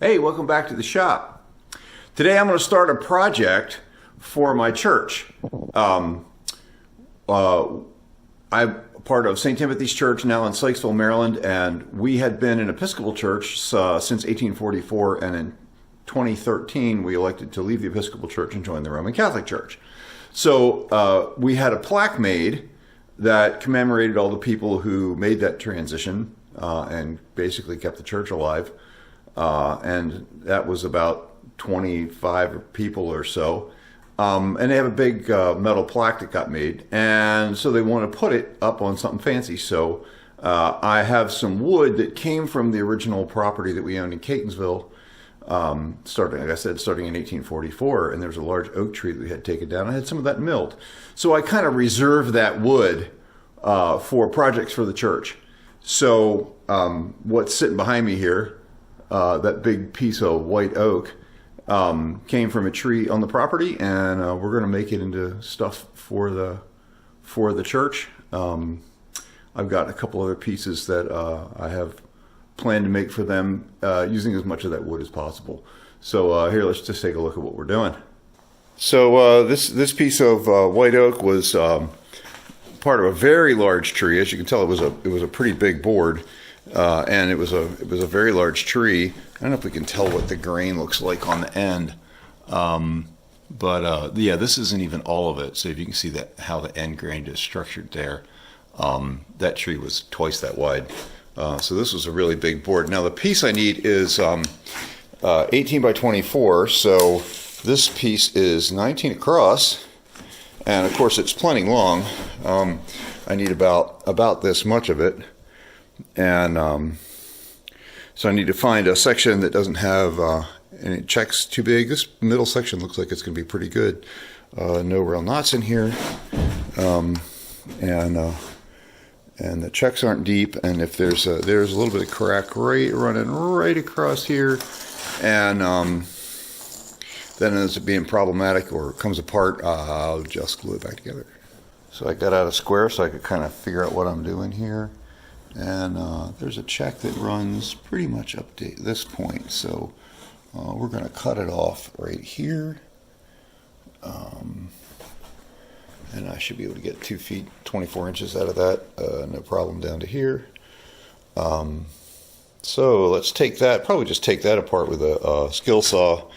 Hey, welcome back to the shop. Today I'm going to start a project for my church. I'm part of St. Timothy's Church now in Sykesville, Maryland, and we had been an Episcopal church since 1844, and in 2013 we elected to leave the Episcopal Church and join the Roman Catholic Church. So we had a plaque made that commemorated all the people who made that transition and basically kept the church alive. And that was about 25 people or so. And they have a big metal plaque that got made. And so they want to put it up on something fancy. So I have some wood that came from the original property that we owned in Catonsville, starting in 1844. And there was a large oak tree that we had taken down. I had some of that milled. So I kind of reserved that wood for projects for the church. So what's sitting behind me here, that big piece of white oak, came from a tree on the property, and we're going to make it into stuff for the church. I've got a couple other pieces that I have planned to make for them, using as much of that wood as possible. So here, let's just take a look at what we're doing. So this piece of white oak was part of a very large tree. As you can tell, it was a pretty big board. And it was a very large tree. I don't know if we can tell what the grain looks like on the end, but yeah, this isn't even all of it. So if you can see that how the end grain is structured there, that tree was twice that wide. So this was a really big board. Now the piece I need is 18 by 24. So this piece is 19 across, and of course it's plenty long. I need about this much of it. And so I need to find a section that doesn't have any checks too big. This middle section looks like it's going to be pretty good. No real knots in here, and the checks aren't deep. And if there's a little bit of crack running right across here, and then it ends up being problematic or comes apart, I'll just glue it back together. So I got out a square so I could kind of figure out what I'm doing here. And there's a check that runs pretty much up to this point, so we're going to cut it off right here, and I should be able to get 2 feet 24 inches out of that, no problem, down to here. So let's take that, probably just take that apart with a skill saw,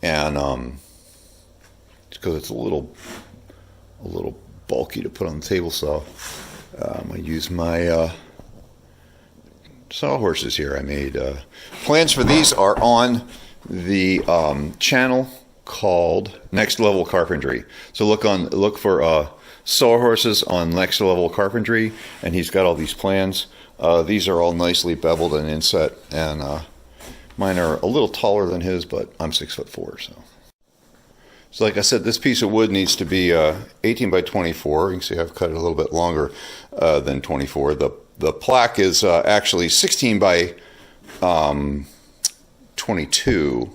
and because it's a little bulky to put on the table saw, I use my sawhorses here. I made plans for these are on the channel called Next Level Carpentry. So look for sawhorses on Next Level Carpentry, and he's got all these plans. These are all nicely beveled and inset, and mine are a little taller than his, but I'm 6'4", so like I said, this piece of wood needs to be 18 by 24. You can see I've cut it a little bit longer than 24. The plaque is actually 16 by 22,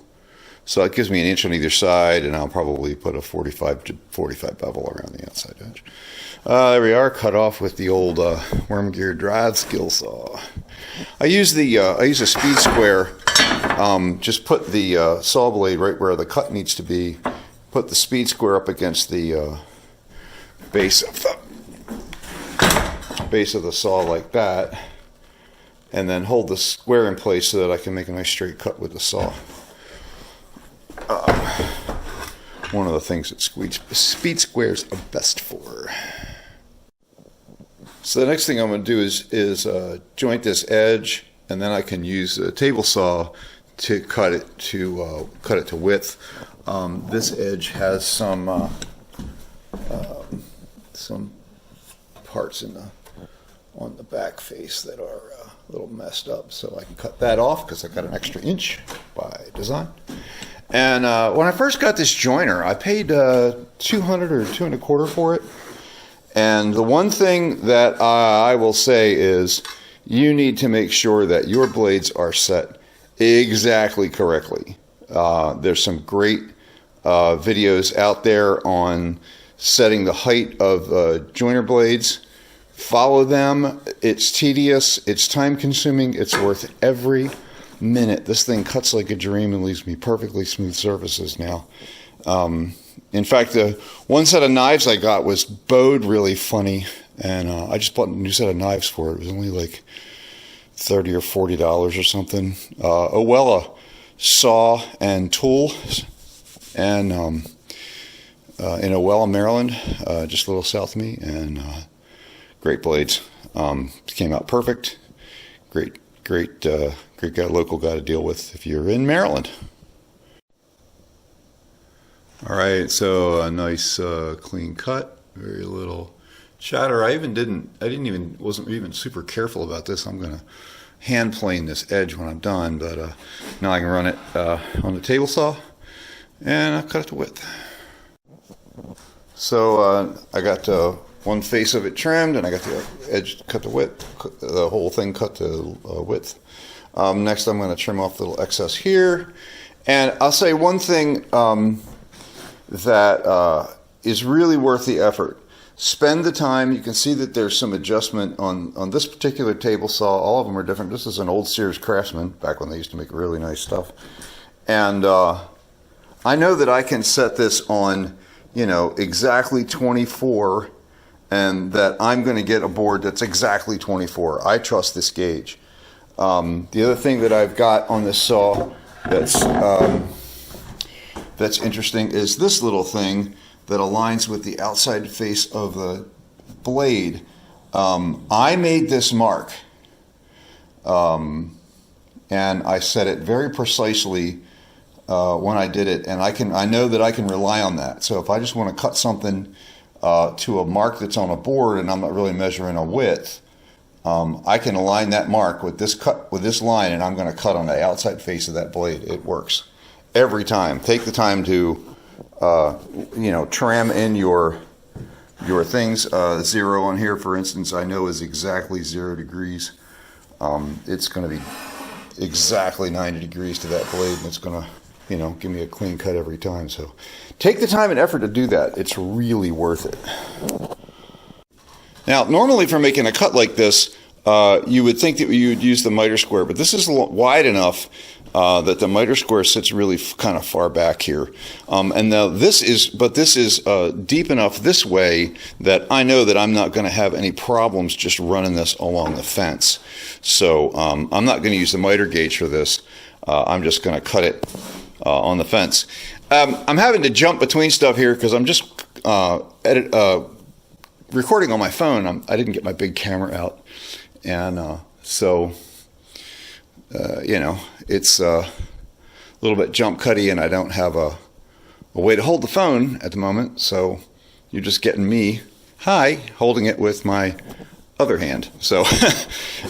so it gives me an inch on either side, and I'll probably put a 45 bevel around the outside edge. There we are, cut off with the old worm gear drive skill saw. I use a speed square. Just put the saw blade right where the cut needs to be. Put the speed square up against the base of the saw like that, and then hold the square in place so that I can make a nice straight cut with the saw. One of the things that speed squares are best for. So the next thing I'm going to do is joint this edge, and then I can use a table saw to cut it to width. This edge has some parts on the back face that are a little messed up, so I can cut that off because I got an extra inch by design. And when I first got this joiner, I paid $200 or $225 for it. And the one thing that I will say is you need to make sure that your blades are set exactly correctly. There's some great videos out there on setting the height of joiner blades. Follow them. It's tedious, it's time consuming, it's worth every minute. This thing cuts like a dream and leaves me perfectly smooth surfaces now. In fact, the one set of knives I got was bowed really funny, and I just bought a new set of knives for it. It was only like $30 or $40 or something. Owella saw and tool, and in Owella, Maryland, just a little south of me, and great blades. Came out perfect. Great guy, local guy to deal with if you're in Maryland. All right, so a nice clean cut, very little chatter. Wasn't even super careful about this. I'm gonna hand plane this edge when I'm done, but now I can run it on the table saw, and I'll cut it to width. So I got one face of it trimmed, and I got the edge cut to width, the whole thing cut to width. Next, I'm going to trim off the little excess here, and I'll say one thing that is really worth the effort. Spend the time. You can see that there's some adjustment on this particular table saw. All of them are different. This is an old Sears Craftsman, back when they used to make really nice stuff. And I know that I can set this on, exactly 24, and that I'm going to get a board that's exactly 24. I trust this gauge. The other thing that I've got on this saw that's interesting is this little thing that aligns with the outside face of the blade. I made this mark, and I set it very precisely when I did it, and I know that I can rely on that. So if I just want to cut something to a mark that's on a board and I'm not really measuring a width, I can align that mark with this line, and I'm going to cut on the outside face of that blade. It works every time. Take the time to trim in your things. Zero on here, for instance, I know is exactly 0 degrees. It's going to be exactly 90 degrees to that blade, and it's going to give me a clean cut every time. So take the time and effort to do that. It's really worth it. Now, normally for making a cut like this, you would think that you would use the miter square, but this is wide enough that the miter square sits really kind of far back here. And now this is deep enough this way that I know that I'm not going to have any problems just running this along the fence. So I'm not going to use the miter gauge for this. I'm just going to cut it on the fence. I'm having to jump between stuff here because I'm just recording on my phone. I didn't get my big camera out, and so it's a little bit jump cutty, and I don't have a way to hold the phone at the moment. So you're just getting me, holding it with my other hand. So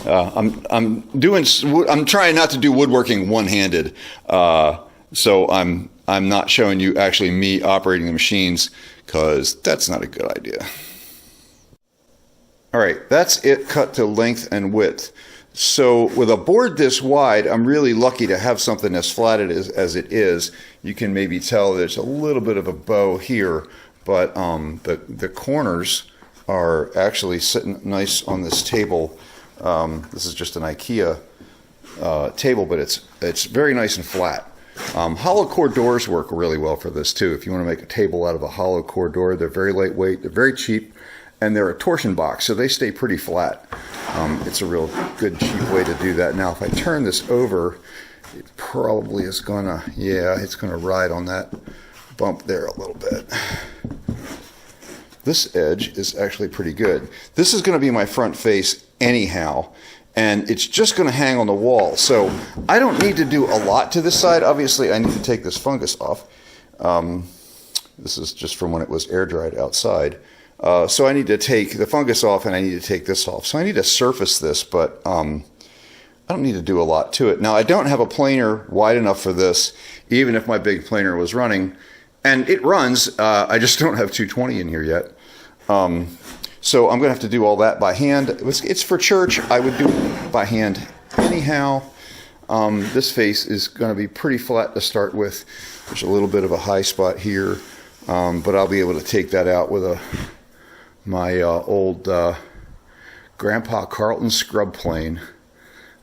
I'm trying not to do woodworking one-handed. So I'm not showing you actually me operating the machines, because that's not a good idea. All right, that's it cut to length and width. So with a board this wide, I'm really lucky to have something as flatted as it is. You can maybe tell there's a little bit of a bow here, but the corners are actually sitting nice on this table. This is just an IKEA table, but it's very nice and flat. Hollow core doors work really well for this too. If you want to make a table out of a hollow core door, they're very lightweight, they're very cheap, and they're a torsion box, so they stay pretty flat. It's a real good, cheap way to do that. Now, if I turn this over, it probably is gonna, it's gonna ride on that bump there a little bit. This edge is actually pretty good. This is gonna be my front face anyhow, and it's just going to hang on the wall. So I don't need to do a lot to this side. Obviously, I need to take this fungus off. This is just from when it was air dried outside. So I need to take the fungus off, and I need to take this off. So I need to surface this, but I don't need to do a lot to it. Now, I don't have a planer wide enough for this, even if my big planer was running. And it runs. I just don't have 220 in here yet. So I'm going to have to do all that by hand. It's for church. I would do it by hand anyhow. This face is going to be pretty flat to start with. There's a little bit of a high spot here, but I'll be able to take that out with my old Grandpa Carlton scrub plane.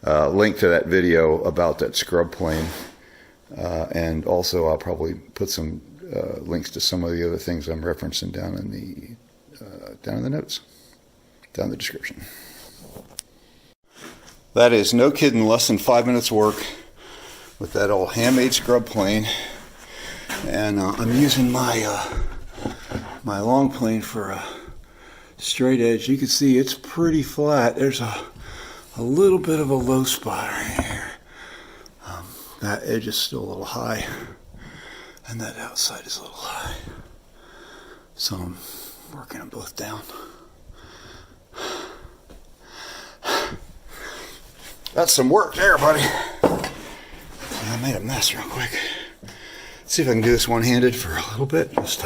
link to that video about that scrub plane. And also I'll probably put some links to some of the other things I'm referencing down in the notes, down in the description. That is, no kidding, less than 5 minutes work with that old handmade scrub plane. And I'm using my my long plane for a straight edge. You can see it's pretty flat. There's a little bit of a low spot right here. That edge is still a little high, and that outside is a little high. So I'm working them both down. That's some work there, buddy. I made a mess real quick. Let's see if I can do this one-handed for a little bit. Just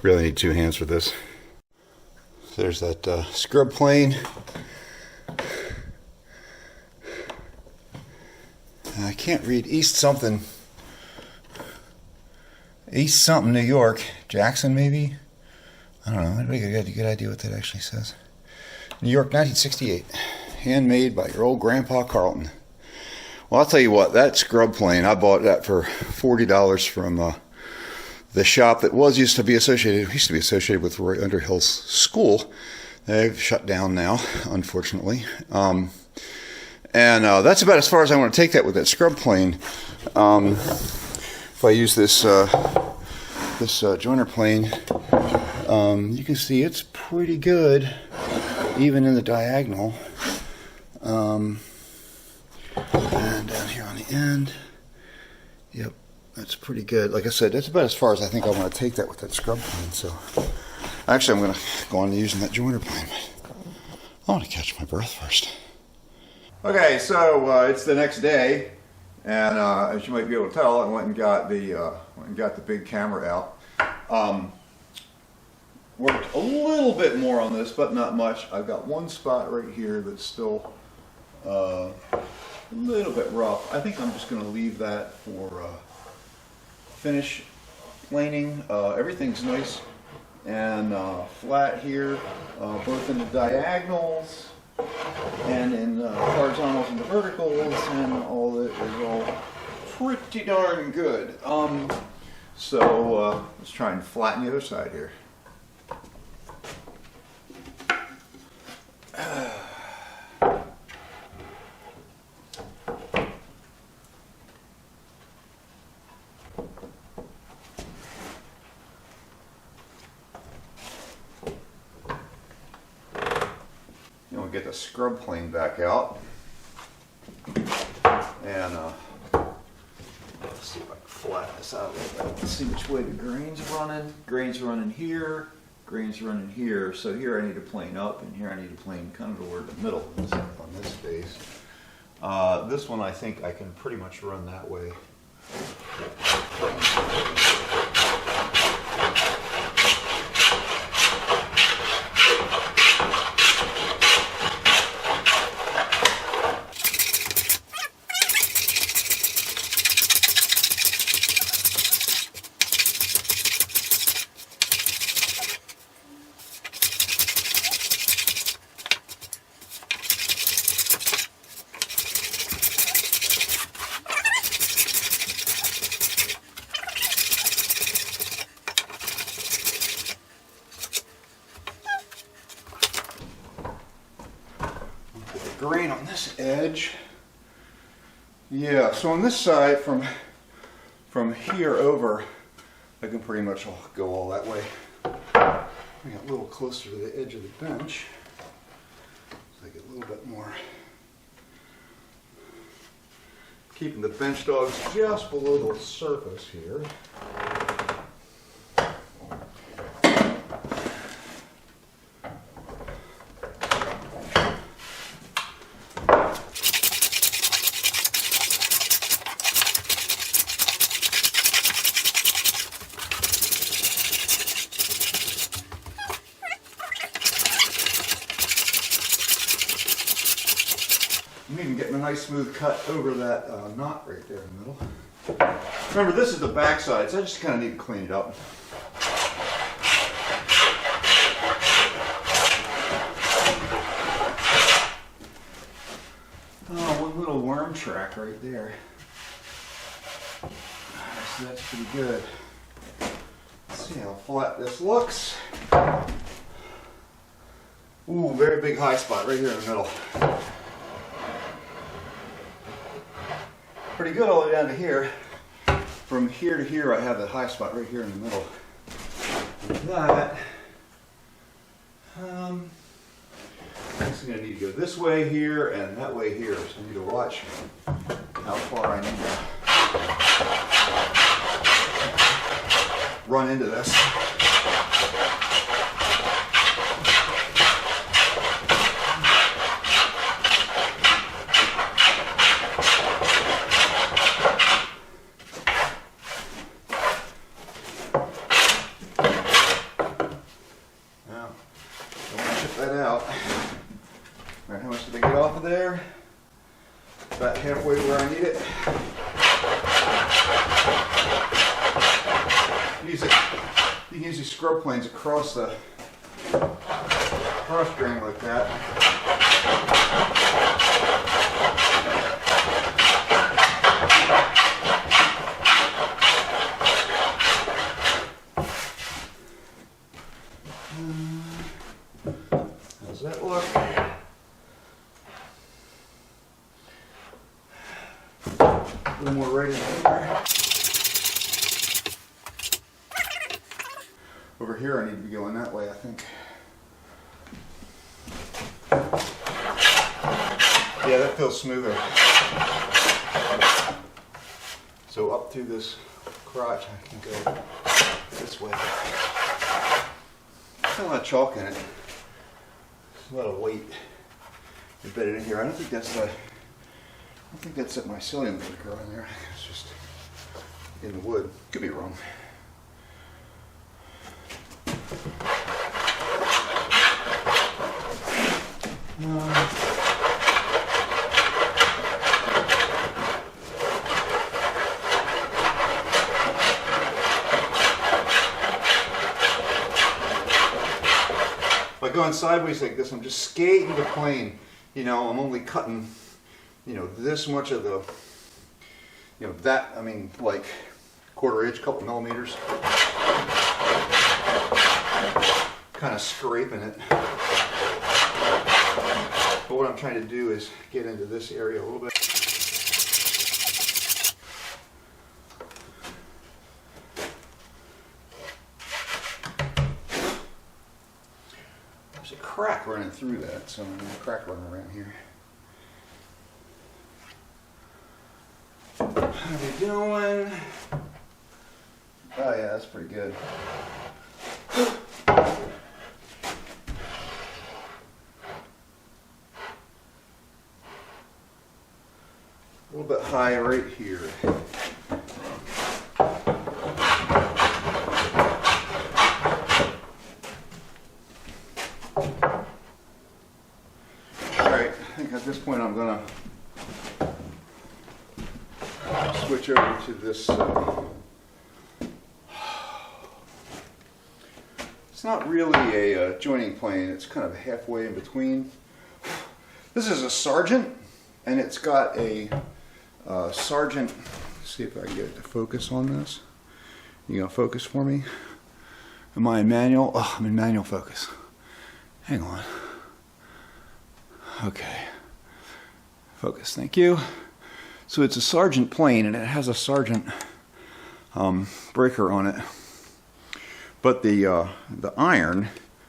really need two hands for this. So there's that scrub plane. I can't read East something, New York. Jackson, maybe? I don't know. Anybody got a good idea what that actually says? New York, 1968. Handmade by your old Grandpa Carlton. Well, I'll tell you what, that scrub plane, I bought that for $40 from the shop that used to be associated with Roy Underhill's school. They've shut down now, unfortunately. And that's about as far as I want to take that with that scrub plane. If I use this joiner plane, you can see it's pretty good, even in the diagonal. And down here on the end, yep, that's pretty good. Like I said, that's about as far as I think I want to take that with that scrub plane. So actually I'm going to go on to using that joiner plane, but I want to catch my breath first. Okay, so it's the next day, and as you might be able to tell, I went and got the big camera out. Worked a little bit more on this, but not much. I've got one spot right here that's still a little bit rough. I think I'm just going to leave that for finish planing. Everything's nice and flat here, both in the diagonals and in the horizontals and the verticals, and all that is all pretty darn good. So let's try and flatten the other side here. We'll get the scrub plane back out, and let's see if I can flatten this out a little bit. Let's see which way the grain's running. Grain's running here, grain's running here. So here I need to plane up, and here I need to plane kind of toward the middle on this face. This one I think I can pretty much run that way. Grain on this edge. Yeah, so on this side, from here over, I can pretty much go all that way. Bring it a little closer to the edge of the bench, so I get a little bit more. Keeping the bench dogs just below the surface here. I'm even getting a nice smooth cut over that knot right there in the middle. Remember, this is the back side, so I just kind of need to clean it up. little worm track right there. So that's pretty good. Let's see how flat this looks. Ooh, very big high spot right here in the middle. Pretty good all the way down to here. From here to here, I have the high spot right here in the middle. With that, I'm just going to need to go this way here and that way here. So I need to watch how far I need to run into this. There, about halfway where I need it. You can use these scrub planes across the cross drain like that. How's that look? A little more right in here. Over here I need to be going that way, I think. Yeah, that feels smoother. So up through this crotch I can go this way. There's a lot of chalk in it. There's a lot of weight embedded in here. I don't think that's that mycelium that would grow in there. It's just in the wood. Could be wrong. By going sideways like this, I'm just skating the plane. You know, I'm only cutting, you know, this much of the, you know, that, I mean, like quarter inch, couple millimeters. Kind of scraping it. But what I'm trying to do is get into this area a little bit. There's a crack running through that, so I'm going to crack running around here. How are we doing? Oh yeah, that's pretty good. A little bit high right here. Alright, I think at this point I'm going to switch over to this. It's not really a joining plane, it's kind of halfway in between. This is a Sargent, and it's got a Sargent. Let's see if I can get it to focus on this. You gonna focus for me? Am I in manual? Oh, I'm in manual focus. Hang on. Okay. Focus, thank you. So it's a Sargent plane, and it has a Sargent breaker on it. But the iron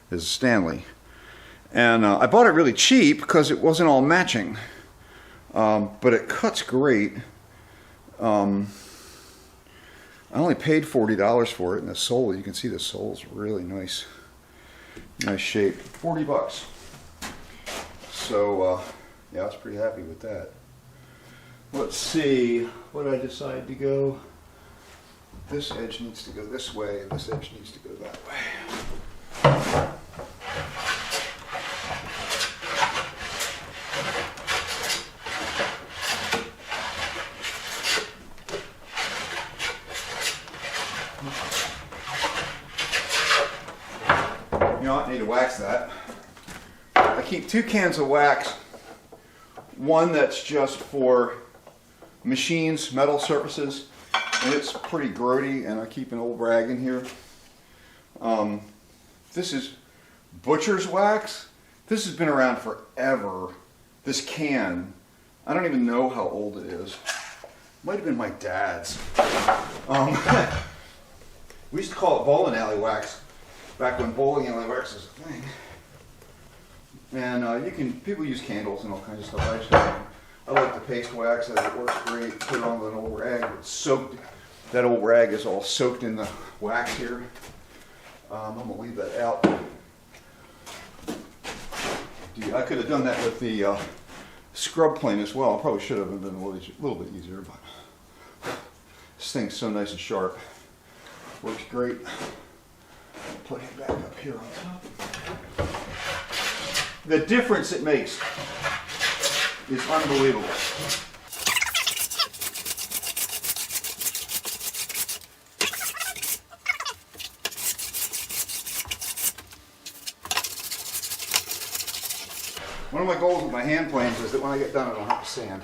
is Stanley. And I bought it really cheap because it wasn't all matching. But it cuts great. I only paid $40 for it, and the sole, you can see the sole's really nice shape. $40. So yeah, I was pretty happy with that. Let's see, what did I decide to go? This edge needs to go this way, and this edge needs to go that way. You know, I need to wax that. I keep 2 cans of wax, one that's just for machines, metal surfaces, and it's pretty grody, and I keep an old rag in here. This is butcher's wax. This has been around forever. This can, I don't even know how old it is. Might have been my dad's. We used to call it bowling alley wax back when bowling alley wax was a thing. And people use candles and all kinds of stuff. I like the paste wax. It works great. Put it on with an old rag. It's soaked. That old rag is all soaked in the wax here. I'm going to leave that out. I could have done that with the scrub plane as well. I probably should have been a little bit easier, but this thing's so nice and sharp. Works great. I'll put him back up here on top. The difference it makes is unbelievable. One of my goals with my hand planes is that when I get done I don't have to sand.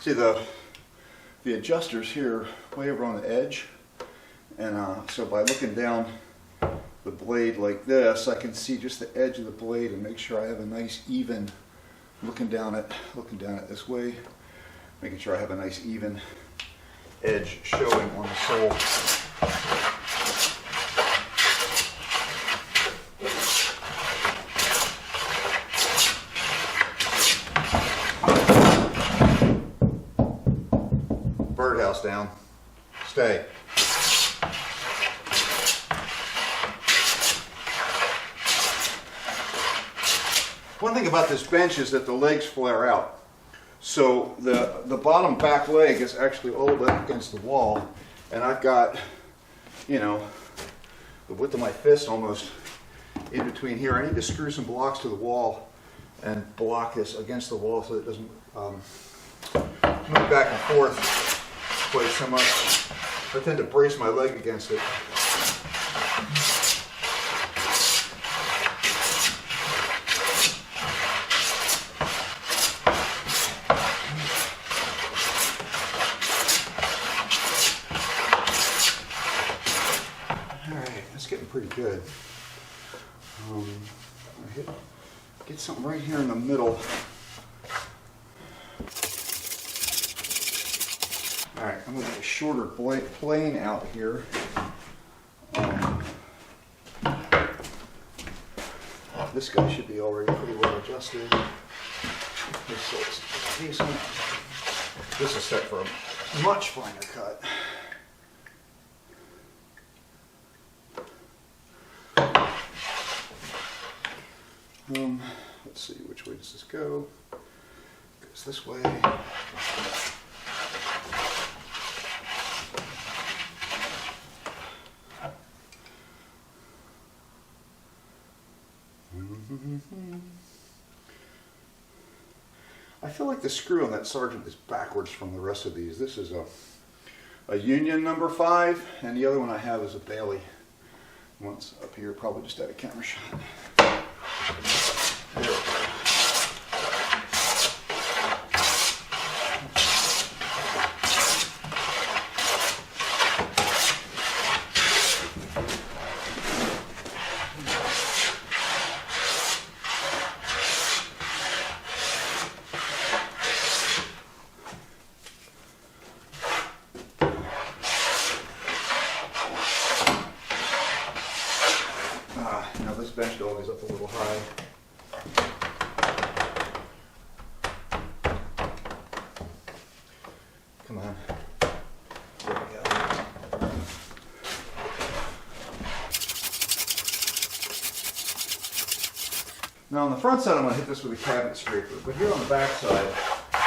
See the adjusters here way over on the edge, and so by looking down the blade like this, I can see just the edge of the blade and make sure I have a nice even, looking down it this way, making sure I have a nice even edge showing on the sole. Birdhouse down. Stay. One thing about this bench is that the legs flare out. So the bottom back leg is actually all the way up against the wall, and I've got, you know, the width of my fist almost in between here. I need to screw some blocks to the wall and block this against the wall so it doesn't move back and forth quite so much. I tend to brace my leg against it. Pretty good. Get something right here in the middle. All right, I'm going to get a shorter plane out here. This guy should be already pretty well adjusted. This is decent. This is set for a much finer cut. Let's see, which way does this go? It goes this way. I feel like the screw on that Sargent is backwards from the rest of these. This is a Union number 5, and the other one I have is a Bailey. One's up here, probably just at a camera shot. There we go. Now this bench dog is up a little high. Come on. There we go. Now on the front side I'm going to hit this with a cabinet scraper, but here on the back side,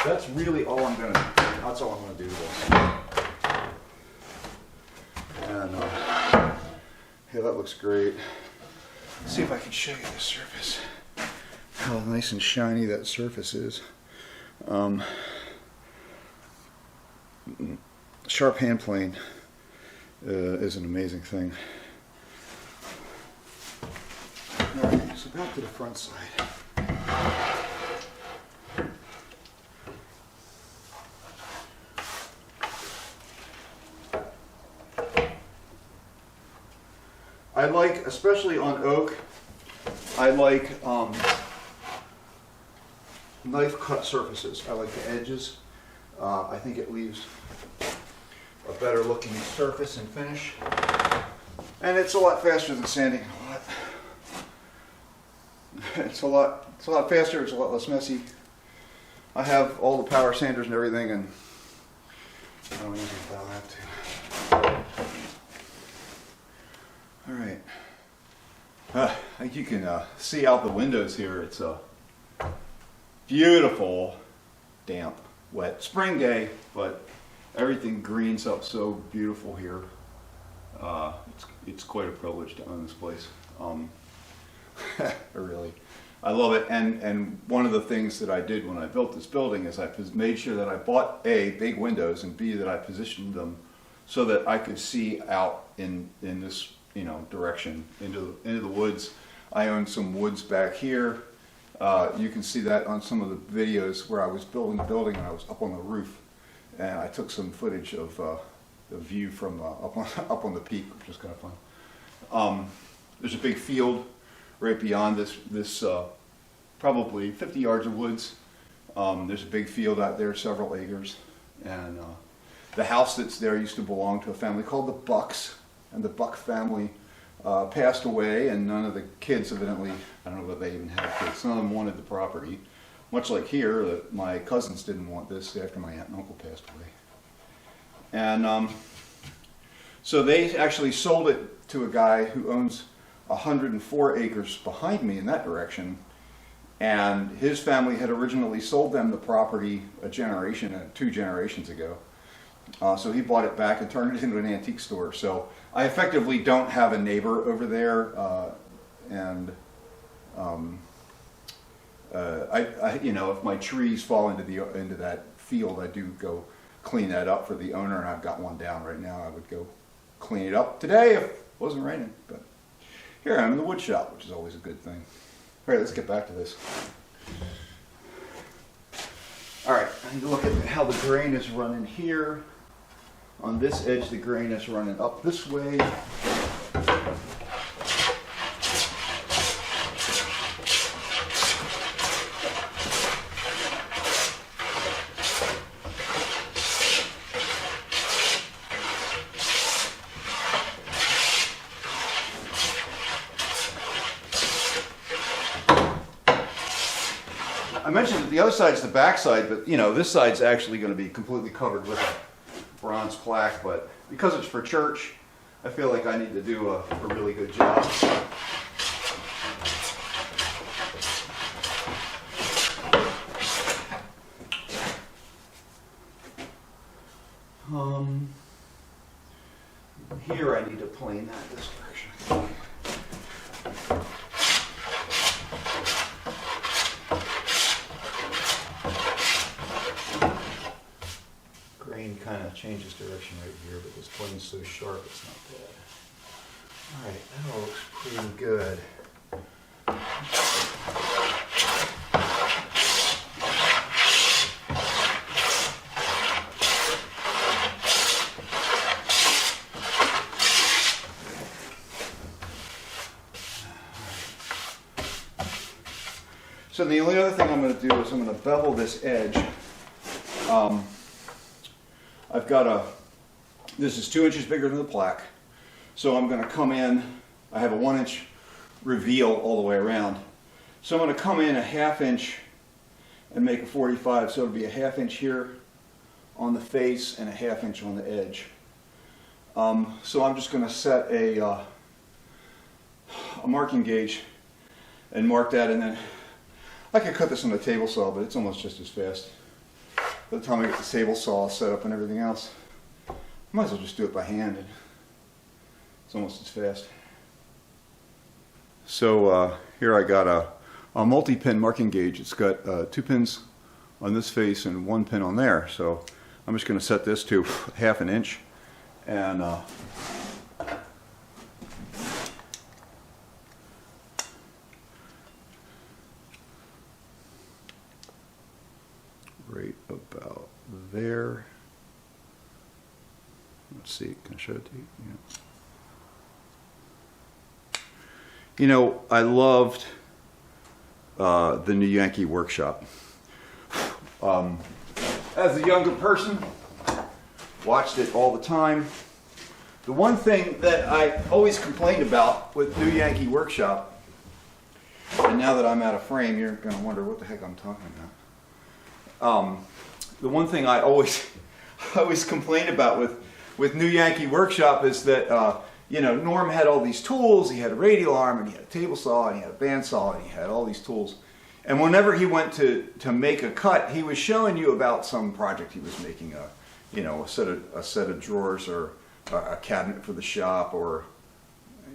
that's really all I'm going to do. That's all I'm going to do with this. And yeah, that looks great. Let's see if I can show you the surface. How nice and shiny that surface is. Sharp hand plane. is an amazing thing. All right, so back to the front side. I like, especially on oak, I like knife cut surfaces. I like the edges. I think it leaves a better looking surface and finish. And it's a lot faster than sanding. It's a lot faster, it's a lot less messy. I have all the power sanders and everything, and I don't even think I'll have to. All right. I think you can see out the windows here. It's a beautiful, damp, wet spring day, but everything greens up so beautiful here. It's quite a privilege to own this place. I love it. And one of the things that I did when I built this building is I made sure that I bought A, big windows, and B, that I positioned them so that I could see out in this direction into the woods. I own some woods back here. You can see that on some of the videos where I was building the building and I was up on the roof, and I took some footage of the view from up on the peak, which was kind of fun. There's a big field right beyond this probably 50 yards of woods. There's a big field out there, several acres, and the house that's there used to belong to a family called the Bucks. And the Buck family passed away, and none of the kids evidently, I don't know whether they even had kids, none of them wanted the property. Much like here, my cousins didn't want this after my aunt and uncle passed away. And so they actually sold it to a guy who owns 104 acres behind me in that direction. And his family had originally sold them the property two generations ago. So he bought it back and turned it into an antique store. So I effectively don't have a neighbor over there, if my trees fall into that field, I do go clean that up for the owner, and I've got one down right now. I would go clean it up today if it wasn't raining. But here I'm in the wood shop, which is always a good thing. All right, let's get back to this. All right, I need to look at how the grain is running here. On this edge, the grain is running up this way. I mentioned that the other side's the back side, but this side's actually going to be completely covered with bronze plaque, but because it's for church, I feel like I need to do a really good job. Here I need to plane that this direction. Grain kind of changes direction right here, but this plane's so sharp it's not bad. Alright, that all looks pretty good. So the only other thing I'm going to do is I'm going to bevel this edge. I've got this is 2 inches bigger than the plaque. So I'm going to come in, I have a 1 inch reveal all the way around. So I'm going to come in a 1/2 inch and make a 45. So it'll be a 1/2 inch here on the face and a 1/2 inch on the edge. So I'm just going to set a marking gauge and mark that, and then I could cut this on a table saw, but it's almost just as fast. By the time I get the table saw set up and everything else, I might as well just do it by hand. It's almost as fast. So here I got a multi-pin marking gauge. It's got 2 pins on this face and 1 pin on there. So I'm just going to set this to 1/2 inch, And right about there. Let's see, can I show it to you? Yeah. You know, I loved the New Yankee Workshop. As a younger person, watched it all the time. The one thing that I always complained about with New Yankee Workshop, and now that I'm out of frame, you're going to wonder what the heck I'm talking about. The one thing I always complained about with New Yankee Workshop is that you know, Norm had all these tools. He had a radial arm, and he had a table saw, and he had a bandsaw, and he had all these tools. And whenever he went to make a cut, he was showing you about some project he was making, a set of drawers, or a cabinet for the shop, or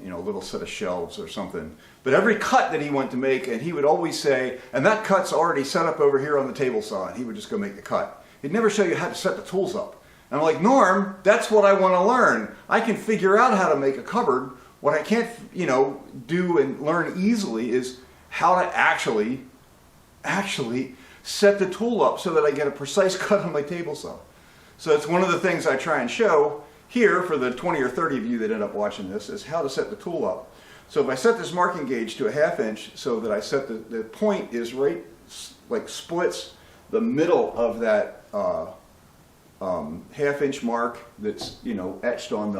a little set of shelves or something. But every cut that he went to make, and he would always say, and that cut's already set up over here on the table saw, and he would just go make the cut. He'd never show you how to set the tools up. And I'm like, Norm, that's what I want to learn. I can figure out how to make a cupboard. What I can't, do and learn easily is how to actually set the tool up so that I get a precise cut on my table saw. So it's one of the things I try and show here for the 20 or 30 of you that end up watching this, is how to set the tool up. So if I set this marking gauge to a 1/2 inch, so that I set the point is right, like splits the middle of that 1/2 inch mark that's etched on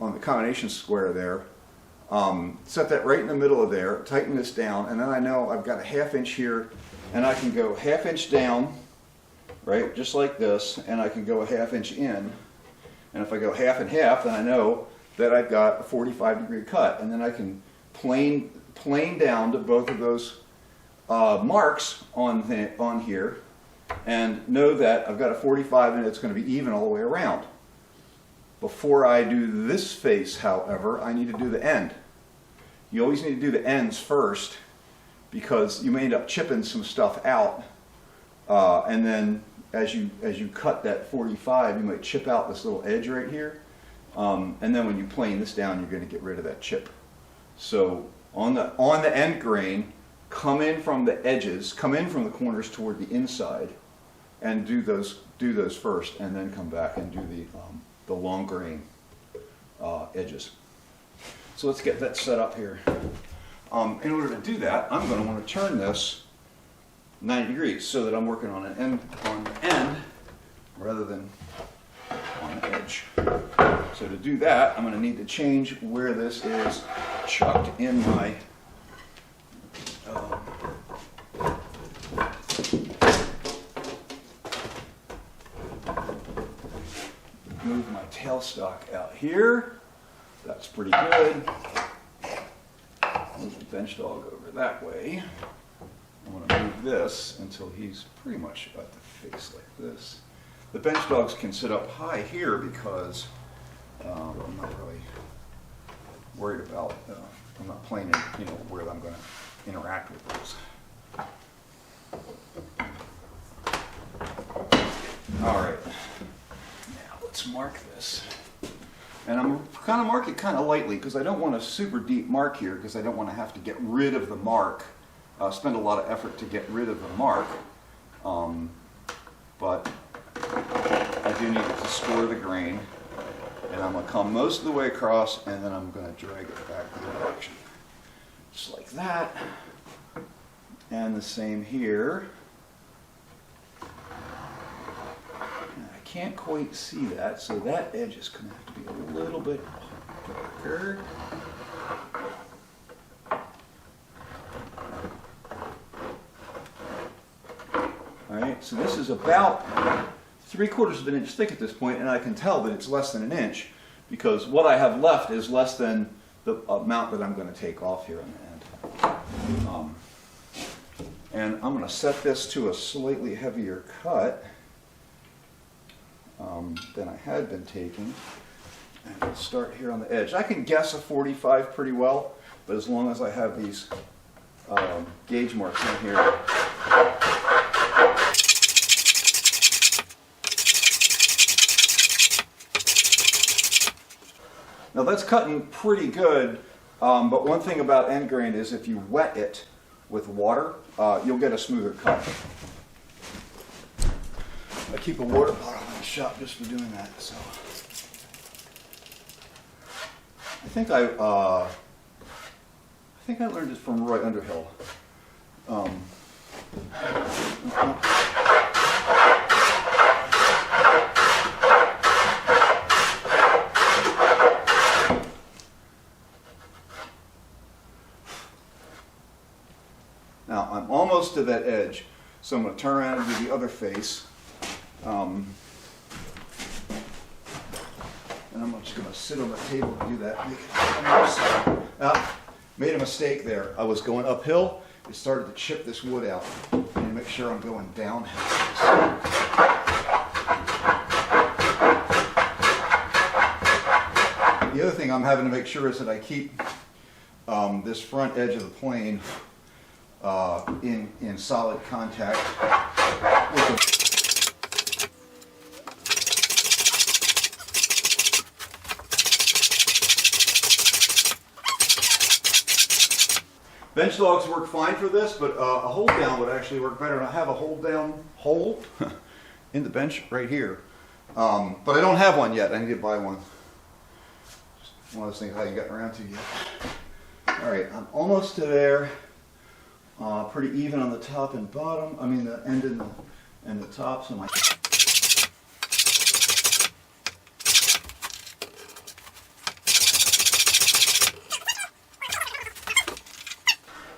the combination square there. Set that right in the middle of there, tighten this down, and then I know I've got a 1/2 inch here, and I can go 1/2 inch down, right, just like this, and I can go a 1/2 inch in, and if I go 1/2 and 1/2, then I know that I've got a 45-degree cut, and then I can plane down to both of those marks on here, and know that I've got a 45 and it's going to be even all the way around. Before I do this face, however, I need to do the end. You always need to do the ends first, because you may end up chipping some stuff out, and then as you cut that 45, you might chip out this little edge right here, and then when you plane this down, you're going to get rid of that chip. So on the end grain, come in from the edges, come in from the corners toward the inside, and do those first, and then come back and do the long grain edges. So let's get that set up here. In order to do that, I'm going to want to turn this 90 degrees so that I'm working on the end rather than on the edge. So to do that, I'm going to need to change where this is chucked in my move my tailstock out here. That's pretty good. Move the bench dog over that way. I want to move this until he's pretty much at the face like this. The bench dogs can sit up high here because I'm not really worried about, I'm not planning, where I'm going to interact with those. All right, now let's mark this. And I'm going to mark it kind of lightly because I don't want a super deep mark here, because I don't want to have to get rid of the mark, spend a lot of effort to get rid of the mark. But I do need to score the grain, and I'm going to come most of the way across, and then I'm going to drag it back the other direction. Just like that. And the same here. I can't quite see that, so that edge is going to have to be a little bit darker. All right, so this is about 3/4 of an inch thick at this point, and I can tell that it's less than an inch because what I have left is less than the amount that I'm going to take off here on the end. And I'm going to set this to a slightly heavier cut than I had been taking. And I'll start here on the edge. I can guess a 45 pretty well, but as long as I have these gauge marks in here. Now that's cutting pretty good, but one thing about end grain is if you wet it with water, you'll get a smoother cut. I keep a water bottle in the shop just for doing that. So I think I learned this from Roy Underhill. Now I'm almost to that edge, so I'm going to turn around and do the other face. And I'm just going to sit on the table and do that. Made a mistake there. I was going uphill. It started to chip this wood out. I need to make sure I'm going downhill. The other thing I'm having to make sure is that I keep this front edge of the plane in solid contact with the bench logs work fine for this, but a hold down would actually work better. And I have a hold down hole in the bench right here, but I don't have one yet. I need to buy one. Just one of those things I haven't gotten around to yet. All right, I'm almost to there. Pretty even on the top and bottom. I mean the end and the top. So my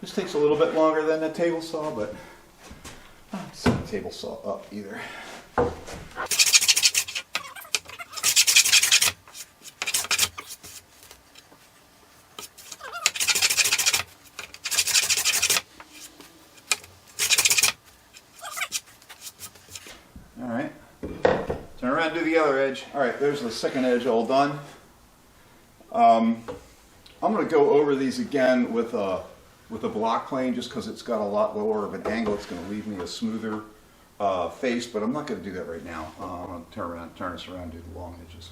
this takes a little bit longer than the table saw, but it's not a table saw up either. All right, turn around and do the other edge. All right, there's the second edge all done. I'm going to go over these again with a block plane just because it's got a lot lower of an angle. It's going to leave me a smoother face, but I'm not going to do that right now. I'm going to turn this around and do the long edges.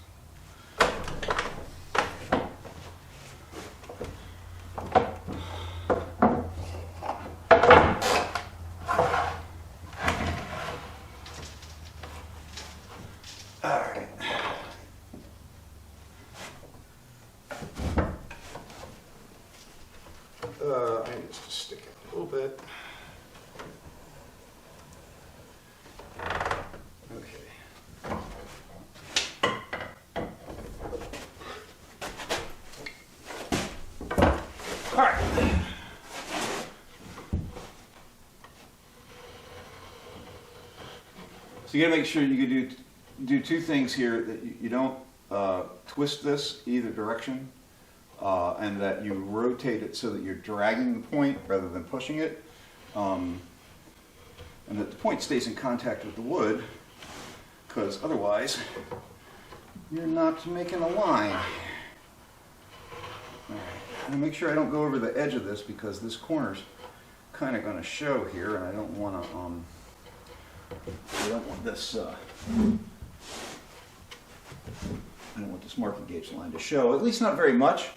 I need to stick it a little bit. Okay. All right. So you got to make sure you can do two things here, that you don't twist this either direction. And that you rotate it so that you're dragging the point rather than pushing it, and that the point stays in contact with the wood, because otherwise you're not making a line. All right. And make sure I don't go over the edge of this, because this corner's kind of going to show here, and I don't want to. I don't want this. I don't want this marking gauge line to show, at least not very much.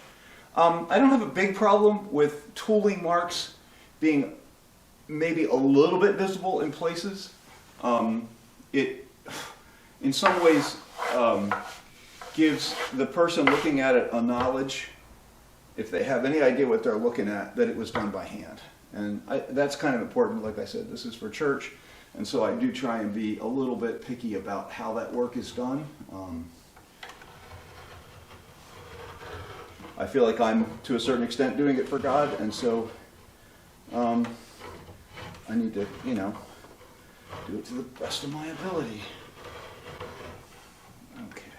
I don't have a big problem with tooling marks being maybe a little bit visible in places. It, in some ways, gives the person looking at it a knowledge, if they have any idea what they're looking at, that it was done by hand. And that's kind of important. Like I said, this is for church, and so I do try and be a little bit picky about how that work is done. I feel like I'm, to a certain extent, doing it for God, and so I need to, do it to the best of my ability. Okay.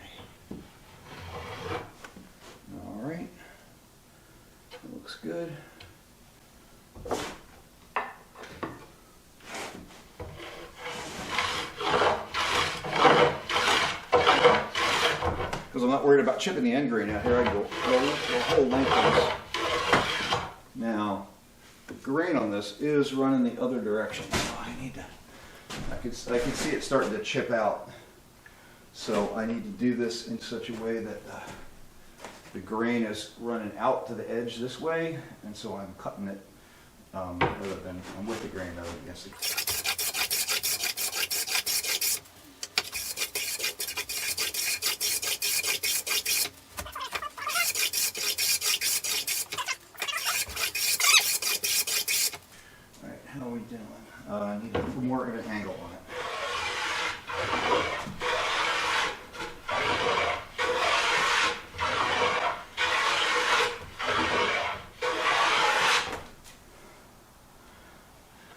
All right. That looks good. Because I'm not worried about chipping the end grain out here. I can go the whole length of this. Now, the grain on this is running the other direction. So I need to, I can see it starting to chip out. So I need to do this in such a way that the grain is running out to the edge this way, and so I'm cutting it rather than I'm with the grain rather than against it. How are we doing? I need to put more of an angle on it.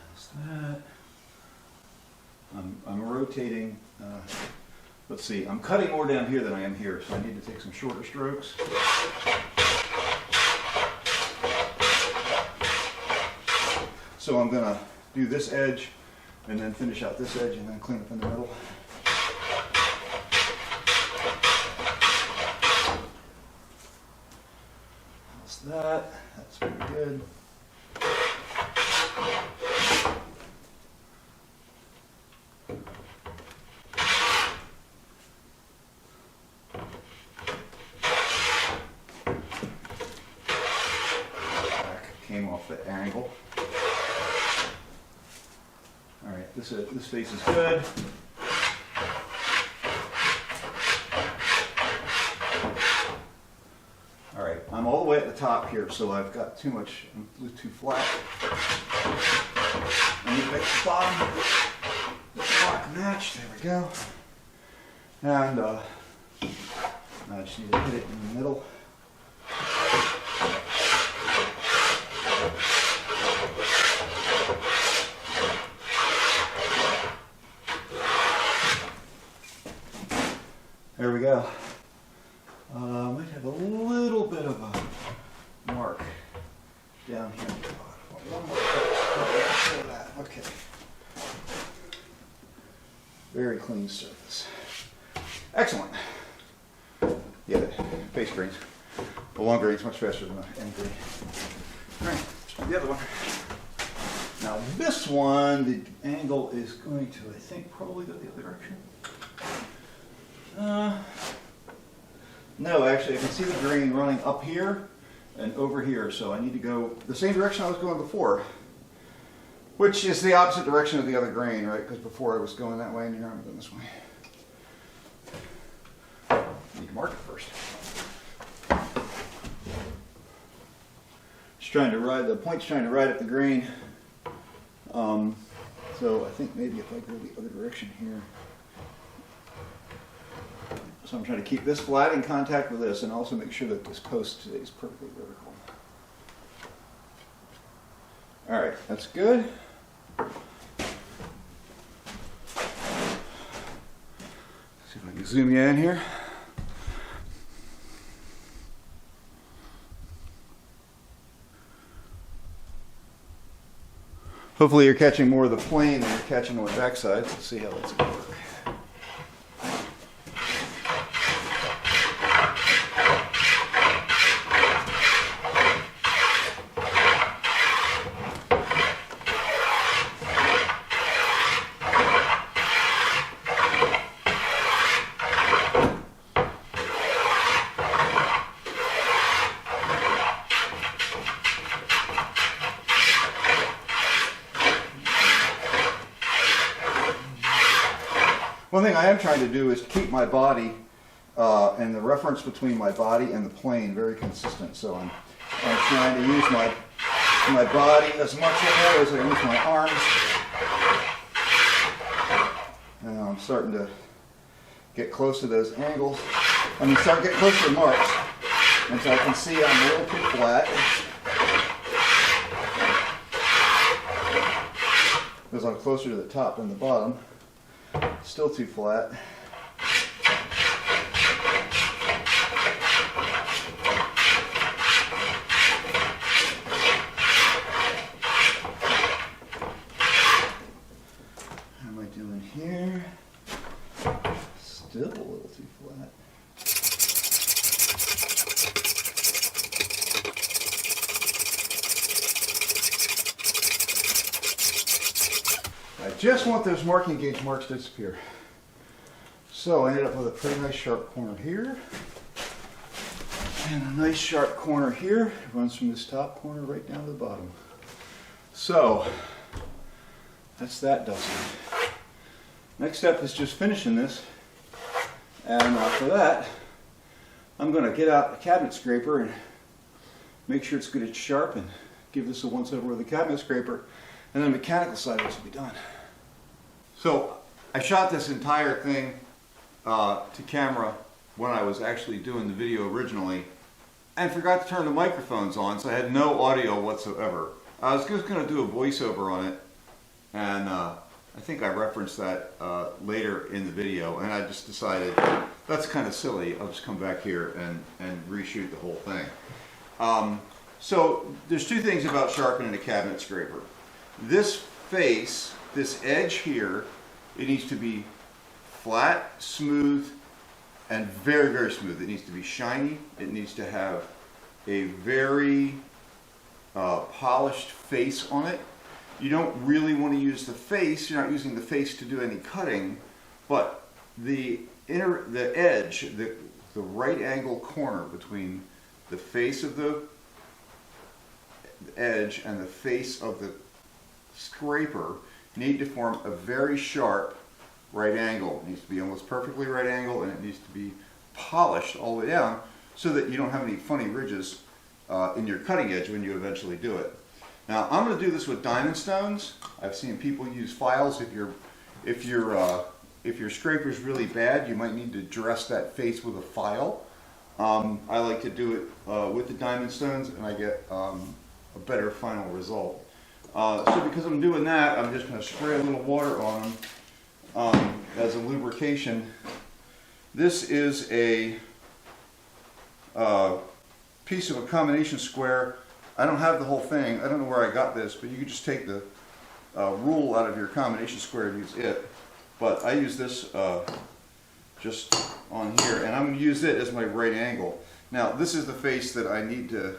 That's that. I'm rotating. Let's see. I'm cutting more down here than I am here, so I need to take some shorter strokes. So I'm going to do this edge and then finish out this edge and then clean up in the middle. That's that. That's pretty good. Back came off the angle. All right, this face is good. All right, I'm all the way at the top here, so I've got too flat. I need to make the bottom, the block match. There we go. And I just need to hit it in the middle. There we go. Might have a little bit of a mark down here. One more cut. Okay. Very clean surface. Excellent. Yeah, face grains. The long grain's much faster than the end grain. All right, let's try the other one. Now this one, the angle is going to, I think, probably go the other direction. No, actually, I can see the grain running up here and over here, so I need to go the same direction I was going before, which is the opposite direction of the other grain, right? Because before I was going that way, and here I'm going this way. Need to mark it first. Just trying to ride, the point's trying to ride up the grain. So I think maybe if I go the other direction here. So I'm trying to keep this flat in contact with this and also make sure that this post stays perfectly vertical. All right, that's good. See if I can zoom you in here. Hopefully you're catching more of the plane than you're catching on the backside. Let's see how that's going to work. One thing I am trying to do is keep my body and the reference between my body and the plane very consistent. So I'm trying to use my body as much as I use my arms. And I'm starting to get close to those angles. I'm starting to get close to the marks. And so I can see I'm a little too flat. Because I'm closer to the top than the bottom. Still too flat. How am I doing here? Still a little too flat. I just want those marking gauge marks to disappear. So I ended up with a pretty nice sharp corner here. And a nice sharp corner here. It runs from this top corner right down to the bottom. So, that's that done. Next step is just finishing this. And for that, I'm going to get out a cabinet scraper and make sure it's good and sharp and give this a once over with a cabinet scraper. And then the mechanical side of this will be done. So, I shot this entire thing to camera when I was actually doing the video originally, and forgot to turn the microphones on, so I had no audio whatsoever. I was just going to do a voiceover on it, and I think I referenced that later in the video, and I just decided that's kind of silly. I'll just come back here and reshoot the whole thing. So there's two things about sharpening a cabinet scraper. This face, this edge here, it needs to be flat, smooth, and very, very smooth. It needs to be shiny. It needs to have a very polished face on it. You don't really want to use the face. You're not using the face to do any cutting, but the edge, the right angle corner between the face of the edge and the face of the scraper need to form a very sharp right angle. It needs to be almost perfectly right angle, and it needs to be polished all the way down so that you don't have any funny ridges in your cutting edge when you eventually do it. Now I'm going to do this with diamond stones. I've seen people use files. If your scraper is really bad, you might need to dress that face with a file. I like to do it with the diamond stones, and I get a better final result. So because I'm doing that, I'm just going to spray a little water on them as a lubrication. This is a piece of a combination square. I don't have the whole thing. I don't know where I got this, but you can just take the rule out of your combination square and use it. But I use this just on here, and I'm going to use it as my right angle. Now this is the face that I need to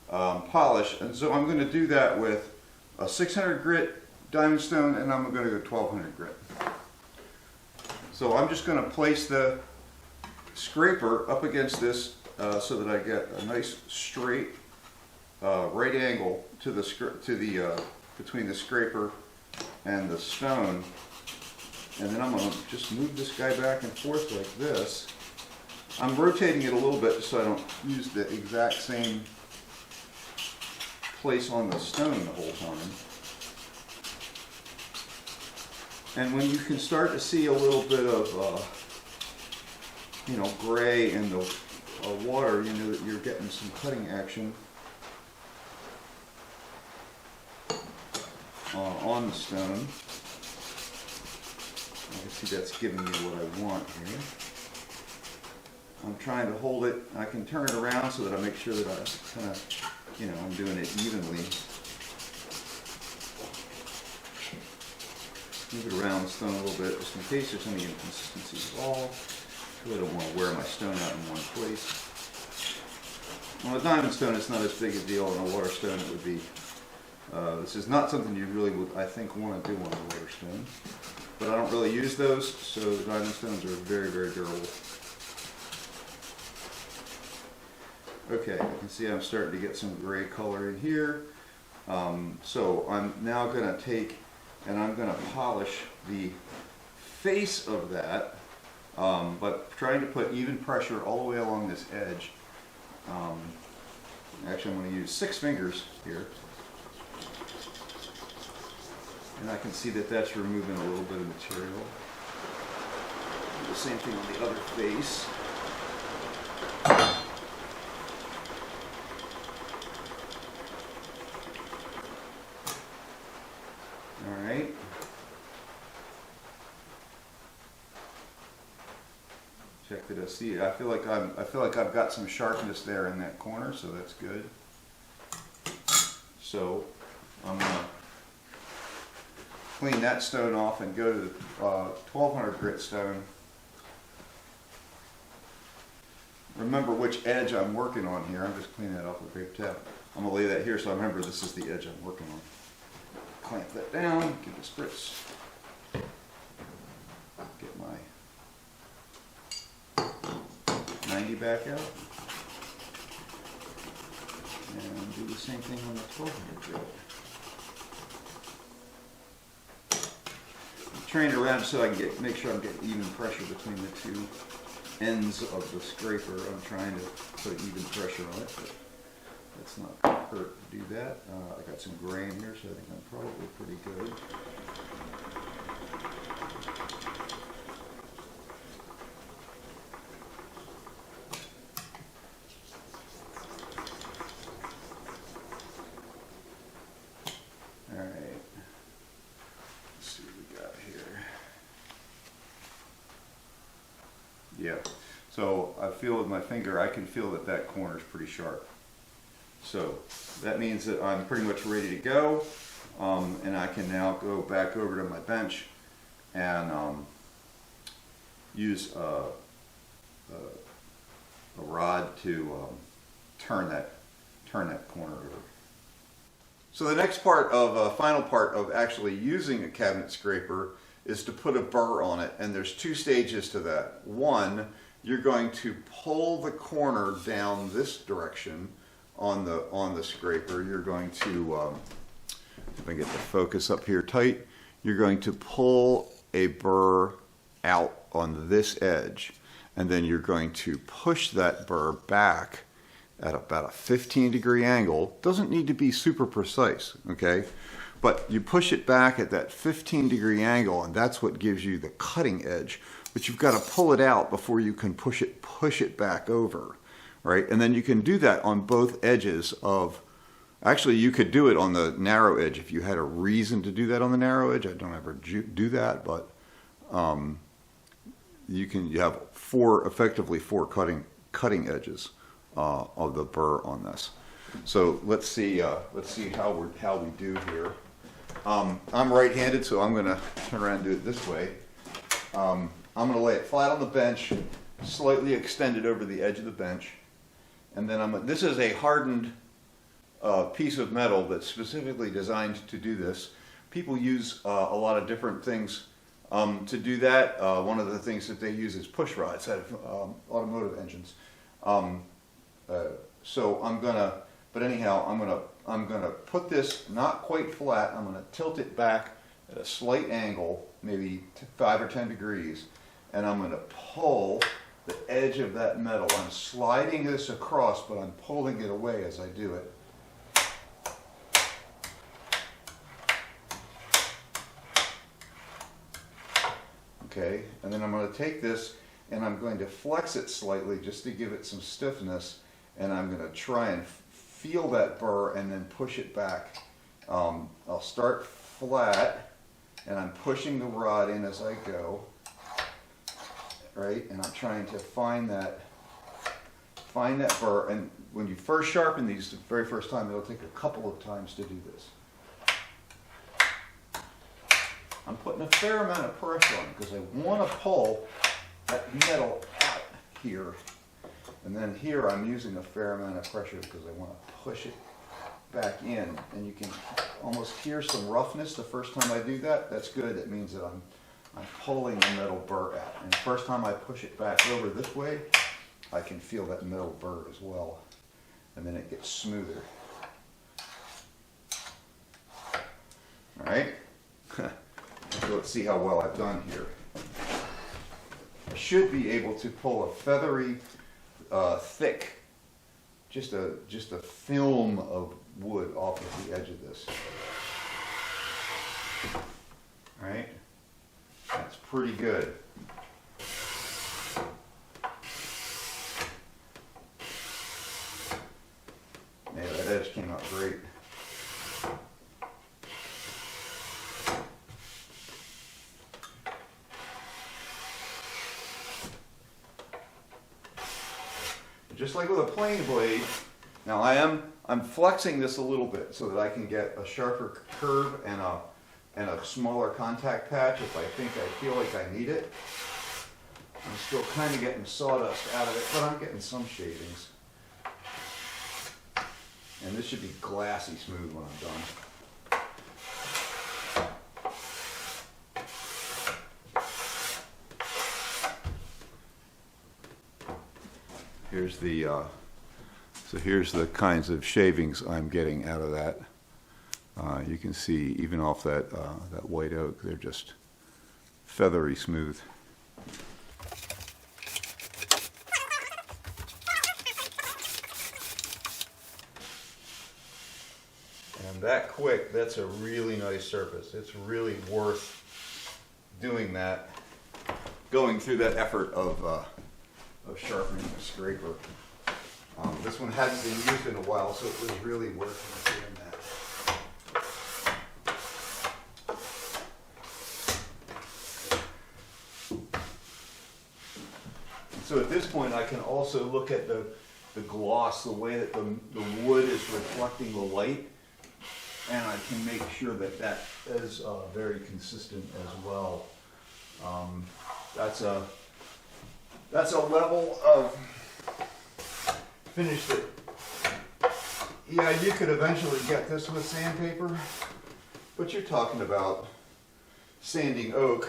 polish, and so I'm going to do that with a 600 grit diamond stone, and I'm going to go 1200 grit. So I'm just going to place the scraper up against this so that I get a nice straight right angle to the between the scraper and the stone, and then I'm going to just move this guy back and forth like this. I'm rotating it a little bit so I don't use the exact same place on the stone the whole time. And when you can start to see a little bit of gray in the water, you know that you're getting some cutting action on the stone. I can see that's giving me what I want here. I'm trying to hold it. I can turn it around so that I make sure that I kind of, I'm doing it evenly. Move it around the stone a little bit, just in case there's any inconsistencies at all. I really don't want to wear my stone out in one place. On a diamond stone, it's not as big a deal. On a water stone, it would be. This is not something you really would, I think, want to do on a water stone. But I don't really use those, so the diamond stones are very, very durable. Okay, you can see I'm starting to get some gray color in here. So I'm now going to take and I'm going to polish the face of that, but trying to put even pressure all the way along this edge. Actually, I'm going to use 6 fingers here. And I can see that that's removing a little bit of material. Do the same thing on the other face. All right. Check that I see. I feel like I've got some sharpness there in that corner, so that's good. So I'm gonna clean that stone off and go to the 1200 grit stone. Remember which edge I'm working on here. I'm just cleaning that off with a paper towel. I'm gonna lay that here so I remember this is the edge I'm working on. Clamp that down, give it a spritz. Get my 90 back out. do the same thing on the 1200 grit. Turn it around so I can make sure I'm getting even pressure between the two ends of the scraper. I'm trying to put even pressure on it, but that's not going to hurt to do that. I got some grain here, so I think I'm probably pretty good. Yeah, so I feel with my finger, I can feel that that corner is pretty sharp. So that means that I'm pretty much ready to go, and I can now go back over to my bench and use a rod to turn that corner over. So the next part of, final part of actually using a cabinet scraper is to put a burr on it, and there's two stages to that. One, you're going to pull the corner down this direction on the scraper. You're going to, if I get the focus up here tight, you're going to pull a burr out on this edge, and then you're going to push that burr back at about a 15-degree angle. Doesn't need to be super precise, okay? But you push it back at that 15-degree angle, and that's what gives you the cutting edge. But you've got to pull it out before you can push it back over, right? And then you can do that on both edges of, actually you could do it on the narrow edge if you had a reason to do that on the narrow edge. I don't ever do that, but you have effectively four cutting edges of the burr on this. So let's see how we do here. I'm right-handed, so I'm going to turn around and do it this way. I'm going to lay it flat on the bench, slightly extended over the edge of the bench, and then this is a hardened piece of metal that's specifically designed to do this. People use a lot of different things to do that. One of the things that they use is push rods out of automotive engines. So I'm gonna put this not quite flat. I'm gonna tilt it back at a slight angle, maybe 5 or 10 degrees, and I'm gonna pull the edge of that metal. I'm sliding this across, but I'm pulling it away as I do it. Okay, and then I'm going to take this and I'm going to flex it slightly just to give it some stiffness, and I'm going to try and feel that burr and then push it back. I'll start flat and I'm pushing the rod in as I go, right? And I'm trying to find that burr. And when you first sharpen these the very first time, it'll take a couple of times to do this. I'm putting a fair amount of pressure on it because I want to pull that metal out here. And then here I'm using a fair amount of pressure because I want to push it back in. And you can almost hear some roughness the first time I do that. That's good. It means that I'm pulling the metal burr out. And the first time I push it back over this way, I can feel that metal burr as well. And then it gets smoother. All right? So let's see how well I've done here. I should be able to pull a feathery, thick, just a film of wood off of the edge of this. All right, that's pretty good. Yeah, that edge came out great. Just like with a plain blade, now I'm flexing this a little bit so that I can get a sharper curve and a smaller contact patch if I feel like I need it. I'm still kind of getting sawdust out of it, but I'm getting some shavings. And this should be glassy smooth when I'm done. Here's the So here's the kinds of shavings I'm getting out of that. You can see even off that, that white oak, they're just feathery smooth. And that quick, that's a really nice surface. It's really worth doing that, going through that effort of sharpening the scraper. This one hadn't been used in a while, so it was really worth doing that. So at this point, I can also look at the gloss, the way that the wood is reflecting the light, and I can make sure that that is very consistent as well. That's a level of finish that, yeah, you could eventually get this with sandpaper, but you're talking about sanding oak.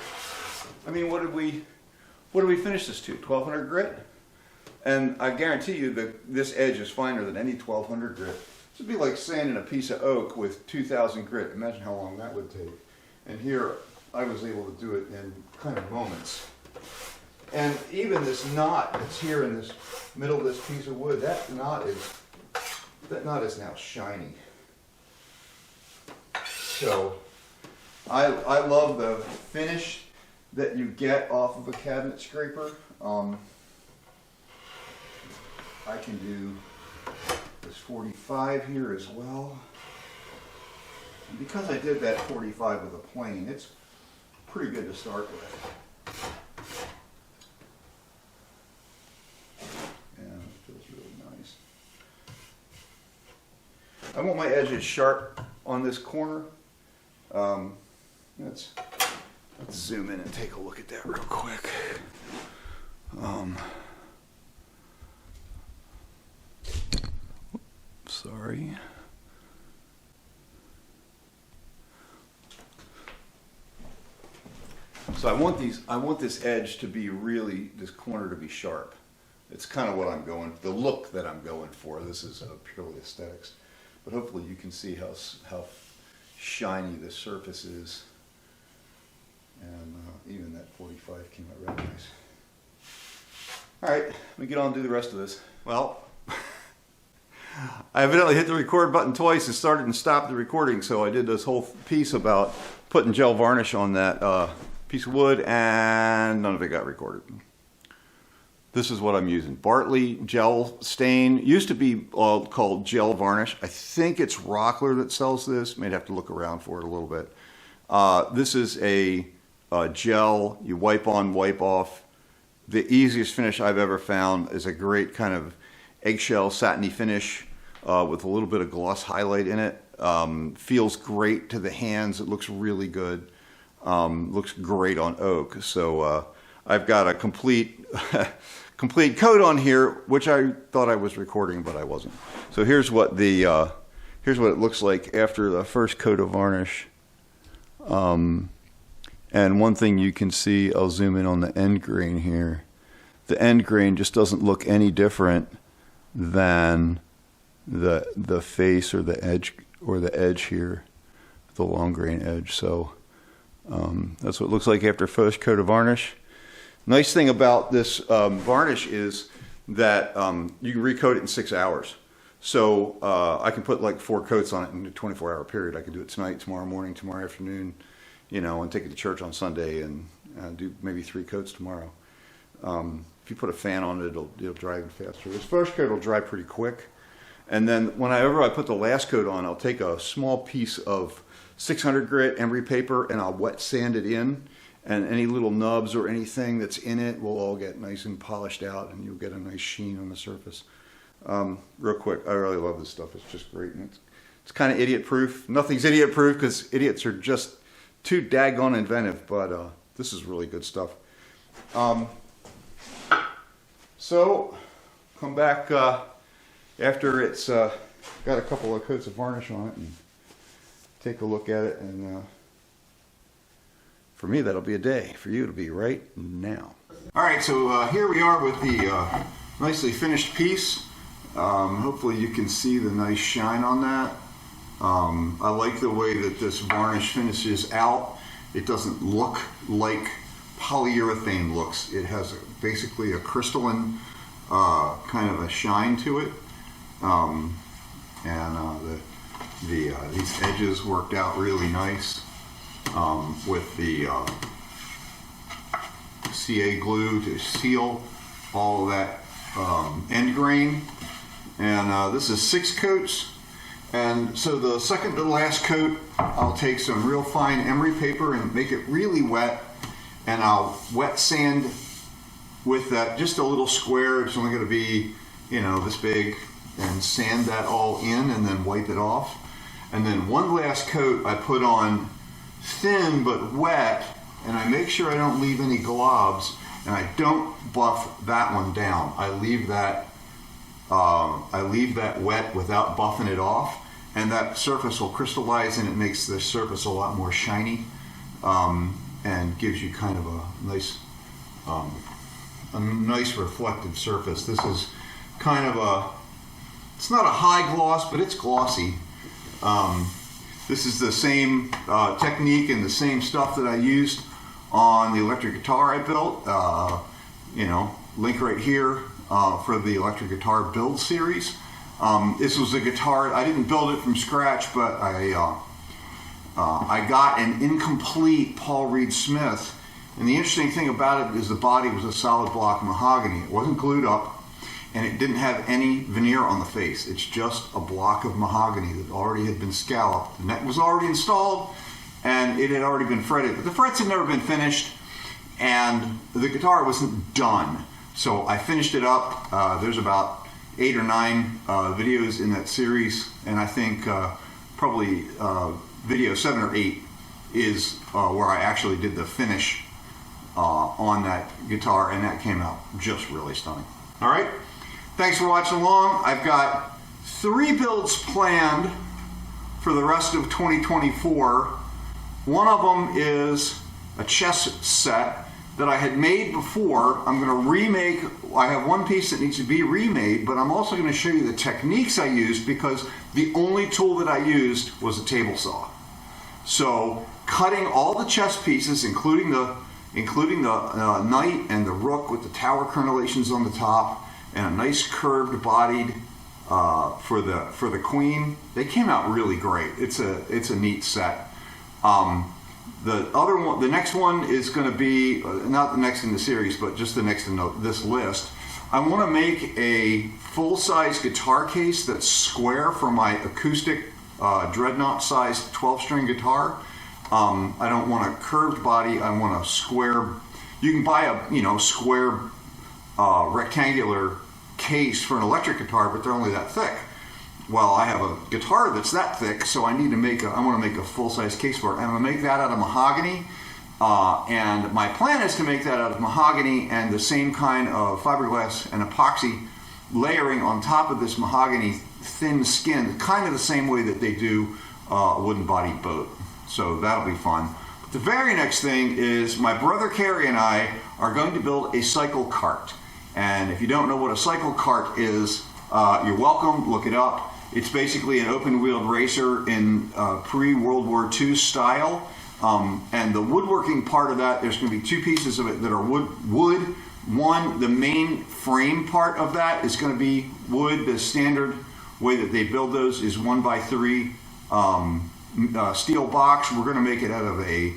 I mean, what did we finish this to? 1200 grit? And I guarantee you that this edge is finer than any 1200 grit. This would be like sanding a piece of oak with 2000 grit. Imagine how long that would take. And here, I was able to do it in kind of moments. And even this knot that's here in this middle of this piece of wood, that knot is now shiny. So I love the finish that you get off of a cabinet scraper. I can do this 45 here as well. And because I did that 45 with a plane, it's pretty good to start with. I want my edges sharp on this corner. Let's zoom in and take a look at that real quick. Sorry. So I want this edge to be really, this corner to be sharp. It's kind of what I'm going, the look that I'm going for. This is purely aesthetics. But hopefully you can see how shiny this surface is. And even that 45 came out really nice. All right, let me get on and do the rest of this. Well, I evidently hit the record button twice and started and stopped the recording, so I did this whole piece about putting gel varnish on that piece of wood, and none of it got recorded. This is what I'm using. Bartley gel stain. Used to be called gel varnish. I think it's Rockler that sells this. May have to look around for it a little bit. This is a gel. You wipe on, wipe off. The easiest finish I've ever found is a great kind of eggshell satiny finish with a little bit of gloss highlight in it. Feels great to the hands. It looks really good. Looks great on oak. So I've got a complete complete coat on here, which I thought I was recording, but I wasn't. So here's what the here's what it looks like after the first coat of varnish. And one thing you can see, I'll zoom in on the end grain here. The end grain just doesn't look any different than the face or the edge here, the long grain edge. So that's what it looks like after first coat of varnish. Nice thing about this varnish is that you can recoat it in 6 hours. So I can put like 4 coats on it in a 24-hour period. I can do it tonight, tomorrow morning, tomorrow afternoon, you know, and take it to church on Sunday and do maybe 3 coats tomorrow. If you put a fan on it, it'll dry even faster. This first coat will dry pretty quick. And then whenever I put the last coat on, I'll take a small piece of 600 grit emery paper and I'll wet sand it in. And any little nubs or anything that's in it will all get nice and polished out, and you'll get a nice sheen on the surface. Real quick, I really love this stuff. It's just great. And it's kind of idiot-proof. Nothing's idiot-proof because idiots are just too daggone inventive, but this is really good stuff. So, come back after it's got a couple of coats of varnish on it and take a look at it. And for me, that'll be a day. For you, it'll be right now. All right, so here we are with the nicely finished piece. Hopefully you can see the nice shine on that. I like the way that this varnish finishes out. It doesn't look like polyurethane looks. It has basically a crystalline kind of a shine to it. These edges worked out really nice with the CA glue to seal all of that end grain. And this is 6 coats. And so the second to last coat, I'll take some real fine emery paper and make it really wet, and I'll wet sand with that, just a little square. It's only going to be, this big, and sand that all in and then wipe it off. And then one last coat I put on thin but wet, and I make sure I don't leave any globs, and I don't buff that one down. I leave that wet without buffing it off, and that surface will crystallize, and it makes the surface a lot more shiny, and gives you kind of a nice reflective surface. This is kind of it's not a high gloss, but it's glossy. This is the same technique and the same stuff that I used on the electric guitar I built. Link right here for the electric guitar build series. This was a guitar, I didn't build it from scratch, but I got an incomplete Paul Reed Smith. And the interesting thing about it is the body was a solid block mahogany. It wasn't glued up, and it didn't have any veneer on the face. It's just a block of mahogany that already had been scalloped. The neck was already installed, and it had already been fretted. But the frets had never been finished, and the guitar wasn't done. So I finished it up. There's about 8 or 9 videos in that series, and I think probably video 7 or 8 is where I actually did the finish on that guitar, and that came out just really stunning. All right, thanks for watching along. I've got 3 builds planned for the rest of 2024. One of them is a chess set that I had made before. I'm going to remake. I have one piece that needs to be remade, but I'm also going to show you the techniques I used, because the only tool that I used was a table saw. So cutting all the chess pieces, including the knight and the rook with the tower crenellations on the top, and a nice curved bodied for the queen. They came out really great. It's a neat set. The other one, the next one is going to be not the next in the series, but just the next in this list. I want to make a full-size guitar case that's square for my acoustic dreadnought-sized 12-string guitar. I don't want a curved body. I want a square. You can buy a square rectangular case for an electric guitar, but they're only that thick. Well, I have a guitar that's that thick, so I want to make a full-size case for it. And I'm going to make that out of mahogany, and my plan is to make that out of mahogany and the same kind of fiberglass and epoxy layering on top of this mahogany thin skin, kind of the same way that they do a wooden-bodied boat. So that'll be fun. But the very next thing is my brother Kerry and I are going to build a cycle cart. And if you don't know what a cycle cart is, you're welcome, look it up. It's basically an open-wheeled racer in pre-World War II style. And the woodworking part of that, there's going to be 2 pieces of it that are wood. One, the main frame part of that is going to be wood. The standard way that they build those is 1x3 steel box. We're going to make it out of a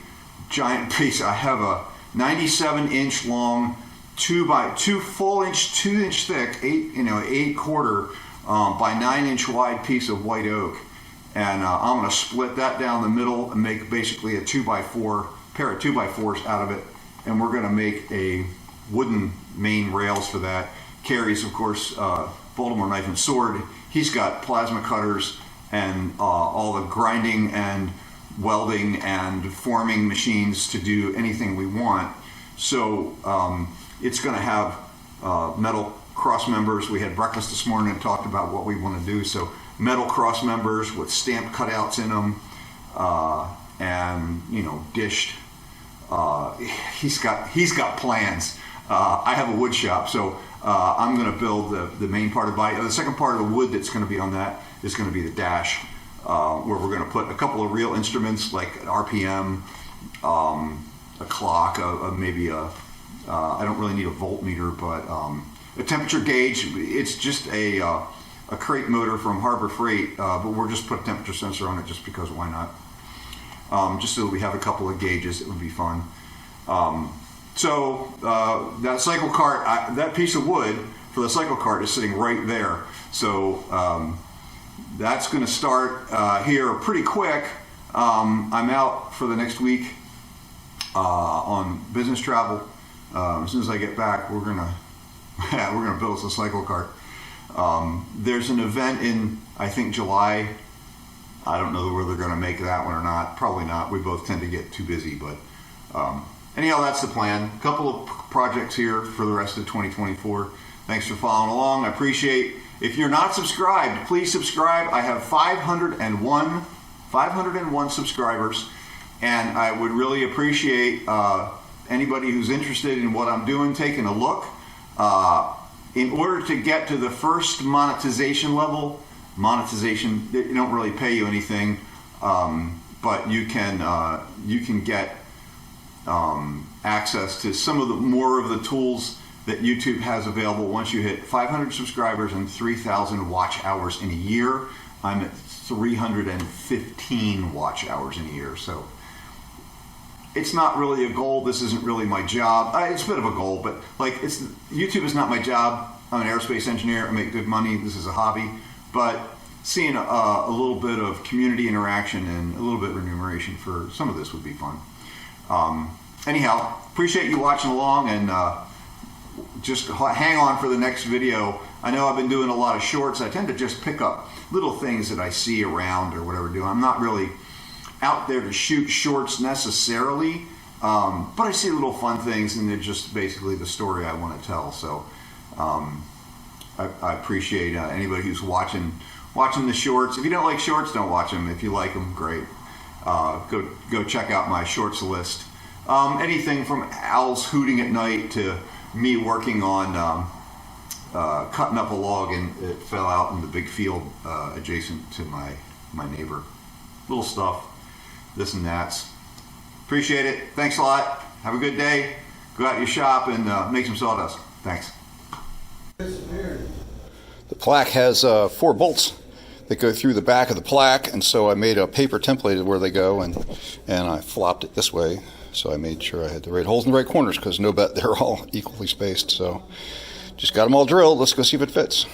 giant piece. I have a 97-inch long 2x2 full-inch, 2-inch thick, 8/4 by 9-inch wide piece of white oak, and I'm going to split that down the middle and make basically a 2x4 pair of 2x4s out of it, and we're going to make a wooden main rails for that. Kerry's, of course, Baltimore Knife and Sword. He's got plasma cutters and all the grinding and welding and forming machines to do anything we want. So it's going to have metal cross members. We had breakfast this morning and talked about what we want to do. So metal cross members with stamp cutouts in them, and dished. He's got plans. I have a wood shop, so I'm going to build the main part of the body. The second part of the wood that's going to be on that is going to be the dash, where we're going to put a couple of real instruments like an RPM, a clock, maybe I don't really need a voltmeter, but a temperature gauge. It's just a crate motor from Harbor Freight, but we're just put a temperature sensor on it just because why not? Just so that we have a couple of gauges, it would be fun. So that cycle cart, that piece of wood for the cycle cart is sitting right there. So that's going to start here pretty quick. I'm out for the next week on business travel. As soon as I get back, we're gonna build us a cycle cart. There's an event in, I think, July. I don't know whether they're going to make that one or not. Probably not. We both tend to get too busy, but anyhow, that's the plan. A couple of projects here for the rest of 2024. Thanks for following along. I appreciate. If you're not subscribed, please subscribe. I have 501 subscribers, and I would really appreciate anybody who's interested in what I'm doing taking a look. In order to get to the first monetization level, they don't really pay you anything, but you can get access to some of the more of the tools that YouTube has available. Once you hit 500 subscribers and 3,000 watch hours in a year, I'm at 315 watch hours in a year. So it's not really a goal. This isn't really my job. It's a bit of a goal, but like YouTube is not my job. I'm an aerospace engineer. I make good money. This is a hobby, but seeing a little bit of community interaction and a little bit of remuneration for some of this would be fun. Anyhow, appreciate you watching along, and just hang on for the next video. I know I've been doing a lot of shorts. I tend to just pick up little things that I see around or whatever doing. I'm not really out there to shoot shorts necessarily, but I see little fun things, and they're just basically the story I want to tell. So I appreciate anybody who's watching the shorts. If you don't like shorts, don't watch them. If you like them, great. Go check out my shorts list. Anything from owls hooting at night to me working on cutting up a log and it fell out in the big field adjacent to my neighbor. Little stuff, this and that. Appreciate it. Thanks a lot. Have a good day. Go out to your shop and make some sawdust. Thanks. The plaque has 4 bolts that go through the back of the plaque, and so I made a paper template of where they go, and I flopped it this way, so I made sure I had the right holes in the right corners, because no bet they're all equally spaced. So just got them all drilled. Let's go see if it fits.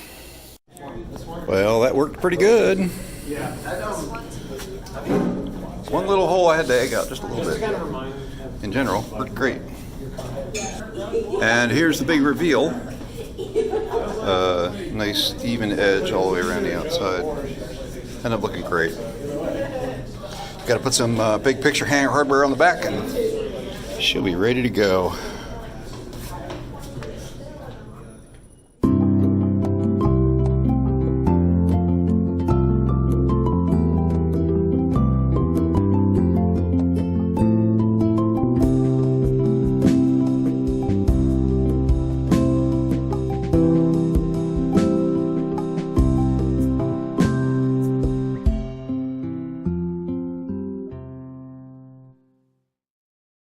Well, that worked pretty good. One little hole I had to egg out just a little bit. In general, worked great. And here's the big reveal. Nice even edge all the way around the outside. Ended up looking great. Got to put some big picture hanger hardware on the back, and she'll be ready to go.